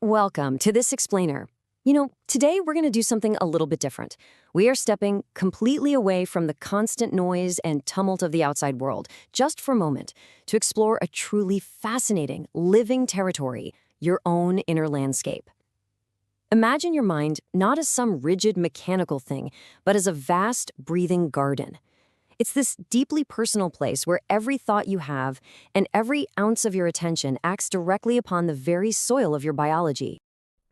Welcome to this explainer. Today we're going to do something a little bit different. We are stepping completely away from the constant noise and tumult of the outside world, just for a moment, to explore a truly fascinating, living territory, your own inner landscape. Imagine your mind not as some rigid mechanical thing, but as a vast, breathing garden. It's this deeply personal place where every thought you have and every ounce of your attention acts directly upon the very soil of your biology.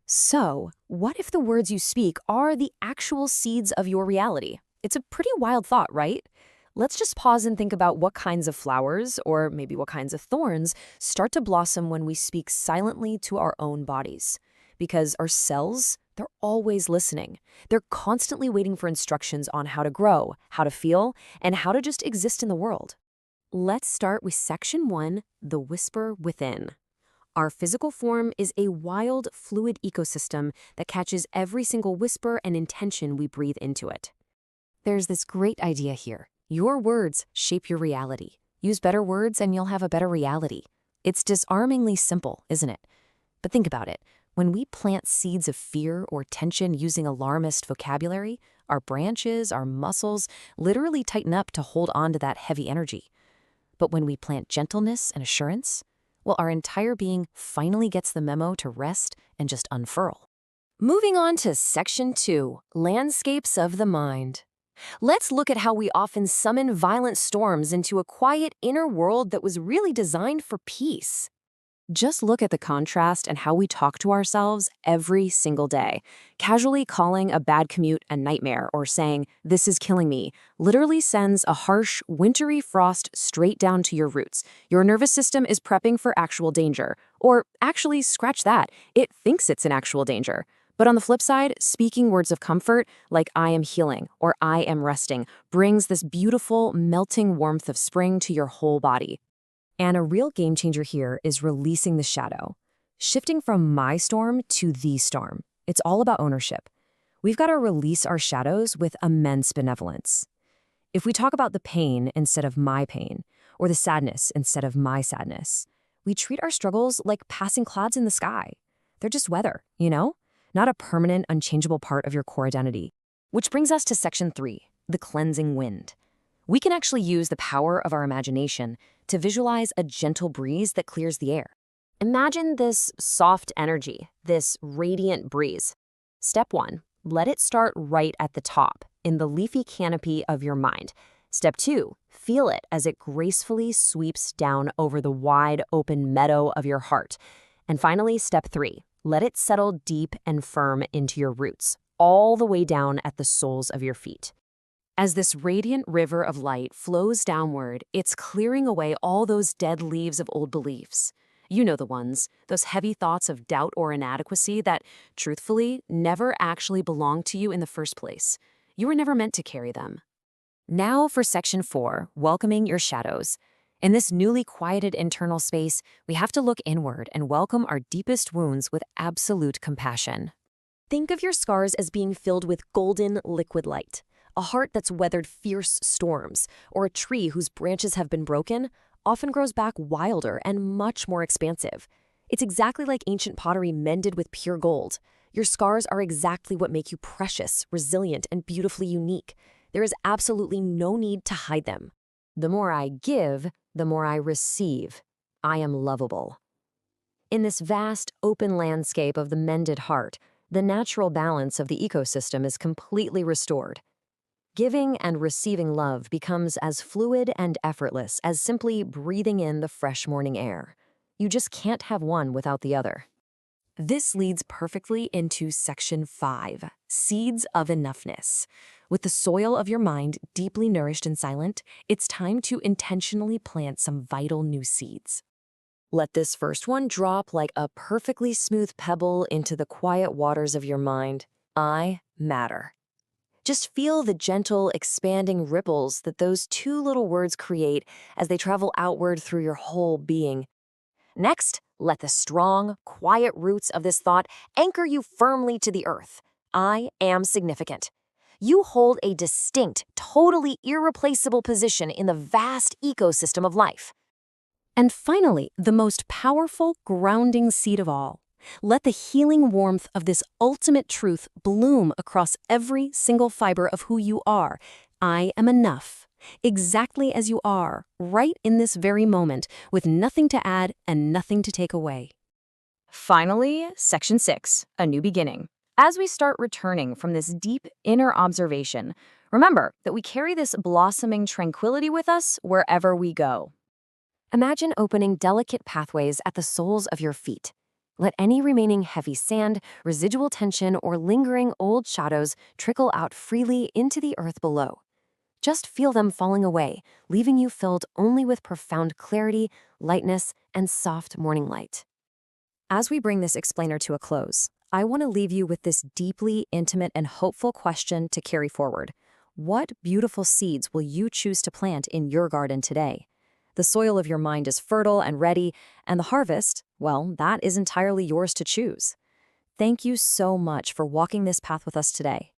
So, what if the words you speak are the actual seeds of your reality? It's a pretty wild thought, right? Let's just pause and think about what kinds of flowers, or maybe what kinds of thorns, start to blossom when we speak silently to our own bodies. Because our cells, they're always listening. They're constantly waiting for instructions on how to grow, how to feel, and how to just exist in the world. Let's start with Section 1, the whisper within. Our physical form is a wild, fluid ecosystem that catches every single whisper and intention we breathe into it. There's this great idea here. Your words shape your reality. Use better words and you'll have a better reality. It's disarmingly simple, isn't it? But think about it. When we plant seeds of fear or tension using alarmist vocabulary, our branches, our muscles literally tighten up to hold on to that heavy energy. But when we plant gentleness and assurance, well, our entire being finally gets the memo to rest and just unfurl. Moving on to Section 2, Landscapes of the Mind. Let's look at how we often summon violent storms into a quiet inner world that was really designed for peace. Just look at the contrast and how we talk to ourselves every single day. Casually calling a bad commute a nightmare or saying, "This is killing me," literally sends a harsh, wintry frost straight down to your roots. Your nervous system is prepping for actual danger. Or actually, scratch that, it thinks it's in actual danger. But on the flip side, speaking words of comfort, like "I am healing" or "I am resting," brings this beautiful, melting warmth of spring to your whole body. And a real game changer here is releasing the shadow, shifting from my storm to the storm. It's all about ownership. We've got to release our shadows with immense benevolence. If we talk about the pain instead of my pain, or the sadness instead of my sadness, we treat our struggles like passing clouds in the sky. They're just weather, not a permanent, unchangeable part of your core identity. Which brings us to Section 3, the cleansing wind. We can actually use the power of our imagination to visualize a gentle breeze that clears the air. Imagine this soft energy, this radiant breeze. Step 1, let it start right at the top, in the leafy canopy of your mind. Step 2, feel it as it gracefully sweeps down over the wide open meadow of your heart. And finally, Step 3, let it settle deep and firm into your roots, all the way down at the soles of your feet. As this radiant river of light flows downward, it's clearing away all those dead leaves of old beliefs. You know the ones, those heavy thoughts of doubt or inadequacy that, truthfully, never actually belonged to you in the first place. You were never meant to carry them. Now for Section 4, welcoming your shadows. In this newly quieted internal space, we have to look inward and welcome our deepest wounds with absolute compassion. Think of your scars as being filled with golden liquid light. A heart that's weathered fierce storms, or a tree whose branches have been broken, often grows back wilder and much more expansive. It's exactly like ancient pottery mended with pure gold. Your scars are exactly what make you precious, resilient, and beautifully unique. There is absolutely no need to hide them. The more I give, the more I receive. I am lovable. In this vast, open landscape of the mended heart, the natural balance of the ecosystem is completely restored. Giving and receiving love becomes as fluid and effortless as simply breathing in the fresh morning air. You just can't have one without the other. This leads perfectly into Section 5, Seeds of Enoughness. With the soil of your mind deeply nourished and silent, it's time to intentionally plant some vital new seeds. Let this first one drop like a perfectly smooth pebble into the quiet waters of your mind. I matter. Just feel the gentle, expanding ripples that those two little words create as they travel outward through your whole being. Next, let the strong, quiet roots of this thought anchor you firmly to the earth. I am significant. You hold a distinct, totally irreplaceable position in the vast ecosystem of life. And finally, the most powerful, grounding seed of all. Let the healing warmth of this ultimate truth bloom across every single fiber of who you are. I am enough, exactly as you are, right in this very moment, with nothing to add and nothing to take away. Finally, Section 6, A New Beginning. As we start returning from this deep inner observation, remember that we carry this blossoming tranquility with us wherever we go. Imagine opening delicate pathways at the soles of your feet. Let any remaining heavy sand, residual tension, or lingering old shadows trickle out freely into the earth below. Just feel them falling away, leaving you filled only with profound clarity, lightness, and soft morning light. As we bring this explainer to a close, I want to leave you with this deeply intimate and hopeful question to carry forward. What beautiful seeds will you choose to plant in your garden today? The soil of your mind is fertile and ready, and the harvest, well, that is entirely yours to choose. Thank you so much for walking this path with us today.